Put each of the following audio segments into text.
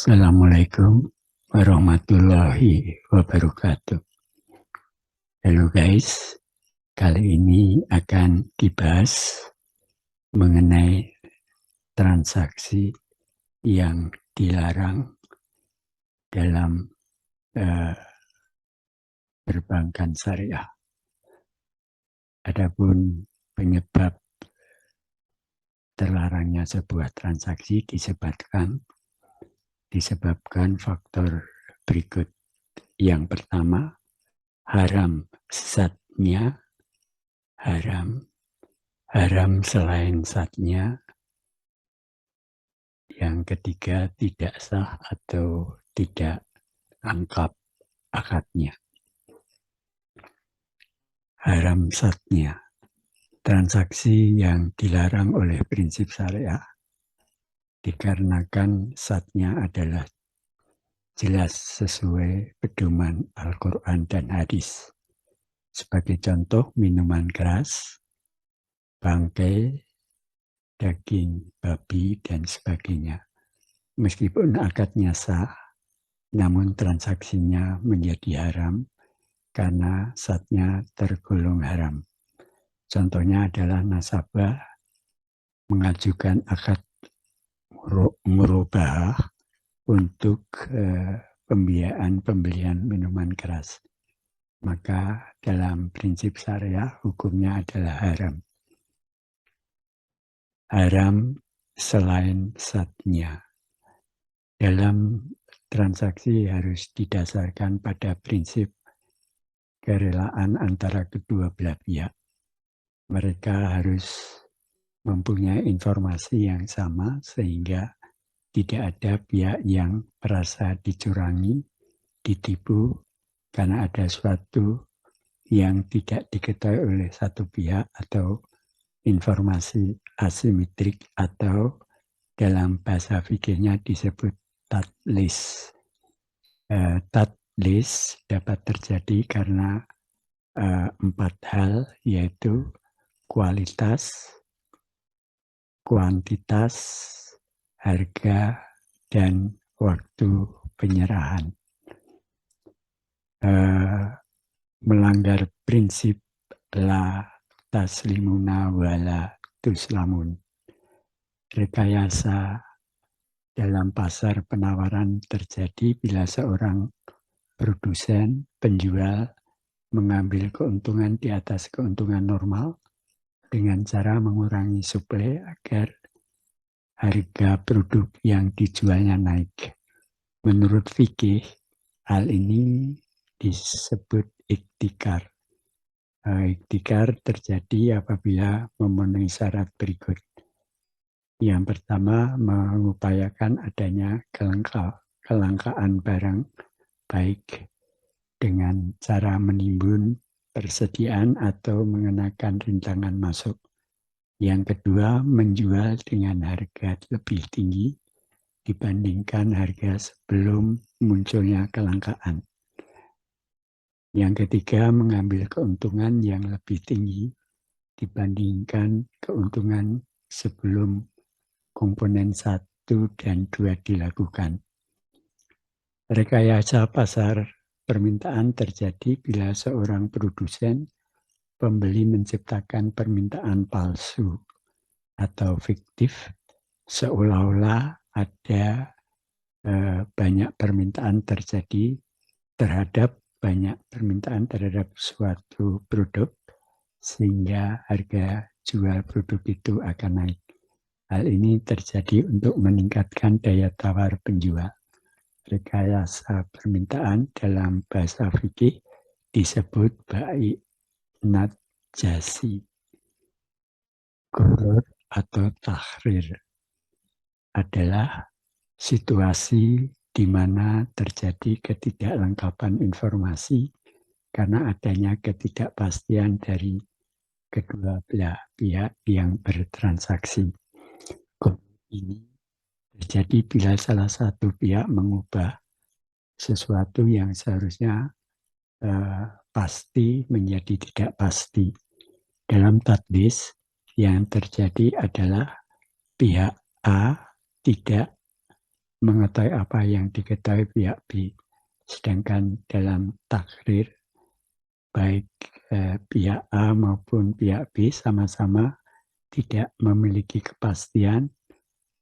Assalamualaikum warahmatullahi wabarakatuh. Halo guys, kali ini akan dibahas mengenai transaksi yang dilarang dalam perbankan syariah. Adapun penyebab terlarangnya sebuah transaksi disebabkan faktor berikut. Yang pertama, haram zatnya, haram selain zatnya. Yang ketiga, tidak sah atau tidak lengkap akadnya. Haram zatnya, transaksi yang dilarang oleh prinsip syariah dikarenakan zatnya adalah jelas sesuai pedoman Al-Quran dan hadis. Sebagai contoh, minuman keras, bangkai, daging babi, dan sebagainya. Meskipun akadnya sah, namun transaksinya menjadi haram karena zatnya tergolong haram. Contohnya adalah nasabah mengajukan akad murabahah untuk pembelian minuman keras. Maka dalam prinsip syariah hukumnya adalah haram. Haram selain zatnya. Dalam transaksi harus didasarkan pada prinsip kerelaan antara kedua belah pihak. Mereka harus mempunyai informasi yang sama sehingga tidak ada pihak yang merasa dicurangi, ditipu, karena ada suatu yang tidak diketahui oleh satu pihak atau informasi asimetrik atau dalam bahasa fikihnya disebut tadlis. Tadlis dapat terjadi karena 4 hal, yaitu kualitas, kuantitas, harga, dan waktu penyerahan. Melanggar prinsip la taslimuna wala tuslamun. Rekayasa dalam pasar penawaran terjadi bila seorang produsen, penjual, mengambil keuntungan di atas keuntungan normal dengan cara mengurangi suplai agar harga produk yang dijualnya naik. Menurut fikih, hal ini disebut iktikar. Iktikar terjadi apabila memenuhi syarat berikut. Yang pertama, mengupayakan adanya kelangkaan barang baik dengan cara menimbun persediaan atau mengenakan rintangan masuk. Yang kedua, menjual dengan harga lebih tinggi dibandingkan harga sebelum munculnya kelangkaan. Yang ketiga, mengambil keuntungan yang lebih tinggi dibandingkan keuntungan sebelum komponen 1 dan 2 dilakukan. Rekayasa pasar permintaan terjadi bila seorang produsen, pembeli menciptakan permintaan palsu atau fiktif, seolah-olah ada banyak permintaan terjadi terhadap suatu produk, sehingga harga jual produk itu akan naik. Hal ini terjadi untuk meningkatkan daya tawar penjual. Rekayasa permintaan dalam bahasa fikih disebut bai' najasi. Ghurur atau tahrir adalah situasi di mana terjadi ketidaklengkapan informasi karena adanya ketidakpastian dari kedua belah pihak yang bertransaksi. Ini terjadi bila salah satu pihak mengubah sesuatu yang seharusnya pasti menjadi tidak pasti. Dalam tadlis, yang terjadi adalah pihak A tidak mengetahui apa yang diketahui pihak B. Sedangkan dalam takrir, baik pihak A maupun pihak B sama-sama tidak memiliki kepastian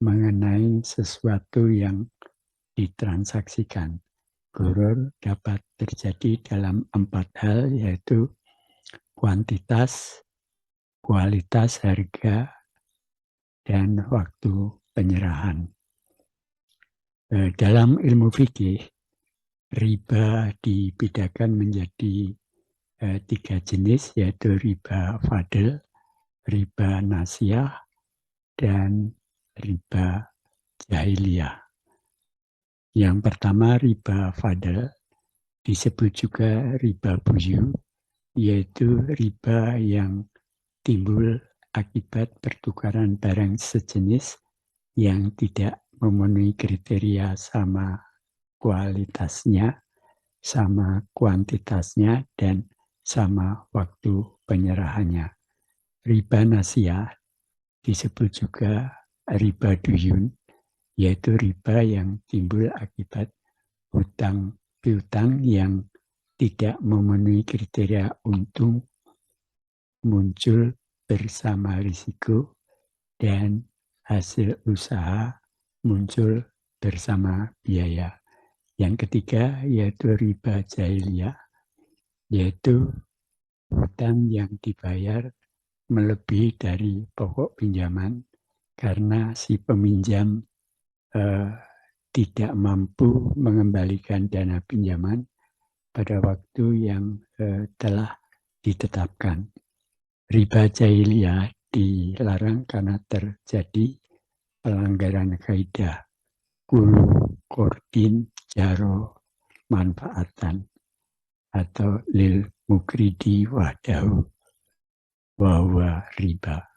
mengenai sesuatu yang ditransaksikan. Gharar dapat terjadi dalam 4 hal, yaitu kuantitas, kualitas, harga, dan waktu penyerahan. Dalam ilmu fikih, riba dibedakan menjadi 3 jenis, yaitu riba fadl, riba nasiyah, dan riba jahiliyah. Yang pertama, riba fadl, disebut juga riba buyu, yaitu riba yang timbul akibat pertukaran barang sejenis yang tidak memenuhi kriteria sama kualitasnya, sama kuantitasnya, dan sama waktu penyerahannya. Riba nasiyah disebut juga riba duyun, yaitu riba yang timbul akibat hutang piutang yang tidak memenuhi kriteria untung muncul bersama risiko, dan hasil usaha muncul bersama biaya. Yang ketiga yaitu riba jahiliyah, yaitu hutang yang dibayar melebihi dari pokok pinjaman karena si peminjam tidak mampu mengembalikan dana pinjaman pada waktu yang telah ditetapkan. Riba jahiliyah dilarang karena terjadi pelanggaran kaidah kulu kordin jaro manfaatan atau lil mukridi wahdahu bahwa riba.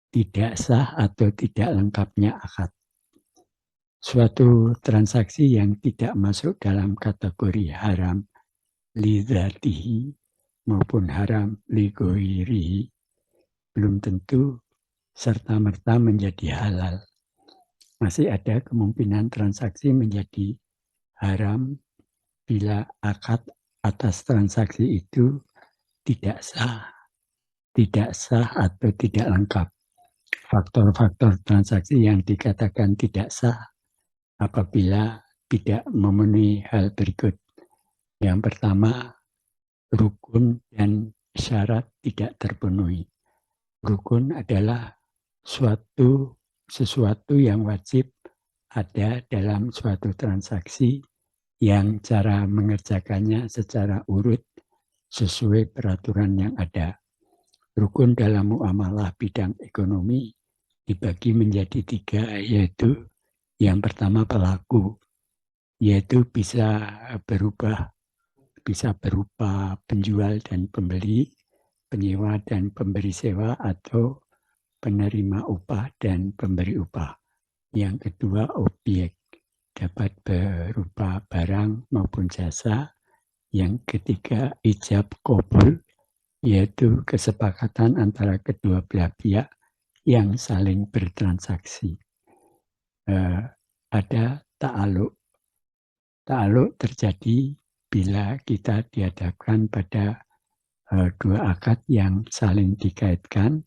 Tidak sah atau tidak lengkapnya akad. Suatu transaksi yang tidak masuk dalam kategori haram li dzatihi maupun haram li ghairihi belum tentu serta-merta menjadi halal. Masih ada kemungkinan transaksi menjadi haram bila akad atas transaksi itu tidak sah atau tidak lengkap. Faktor-faktor transaksi yang dikatakan tidak sah apabila tidak memenuhi hal berikut. Yang pertama, rukun dan syarat tidak terpenuhi. Rukun adalah sesuatu yang wajib ada dalam suatu transaksi yang cara mengerjakannya secara urut sesuai peraturan yang ada. Rukun dalam muamalah bidang ekonomi dibagi menjadi 3, yaitu yang pertama pelaku, yaitu bisa berupa penjual dan pembeli, penyewa dan pemberi sewa, atau penerima upah dan pemberi upah. Yang kedua, objek, dapat berupa barang maupun jasa. Yang ketiga, ijab qabul, yaitu kesepakatan antara kedua belah pihak yang saling bertransaksi. Ada ta'aluk. Ta'aluk terjadi bila kita dihadapkan pada dua akad yang saling dikaitkan,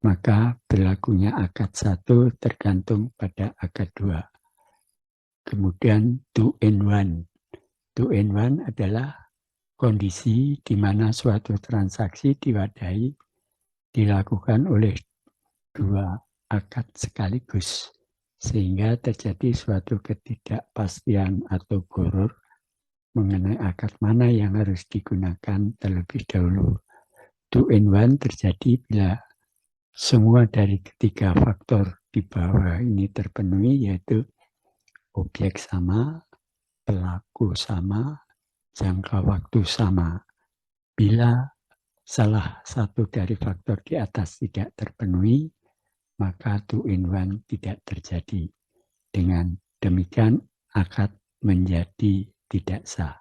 maka berlakunya akad 1 tergantung pada akad 2. Kemudian 2 in 1. 2 in 1 adalah kondisi di mana suatu transaksi diwadahi dilakukan oleh 2 akad sekaligus, sehingga terjadi suatu ketidakpastian atau gharar mengenai akad mana yang harus digunakan terlebih dahulu. 2 in 1 terjadi bila semua dari ketiga faktor di bawah ini terpenuhi, yaitu objek sama, pelaku sama, jangka waktu sama. Bila salah satu dari faktor di atas tidak terpenuhi, maka 2 in 1 tidak terjadi. Dengan demikian akad menjadi tidak sah.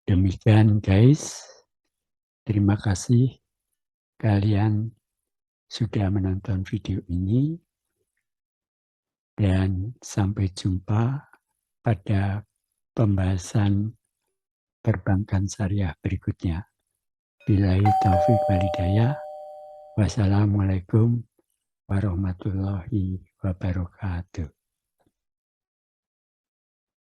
Demikian guys, terima kasih kalian sudah menonton video ini. dan sampai jumpa pada pembahasan perbankan syariah berikutnya. Billahi taufik walhidayah. Wassalamualaikum warahmatullahi wabarakatuh.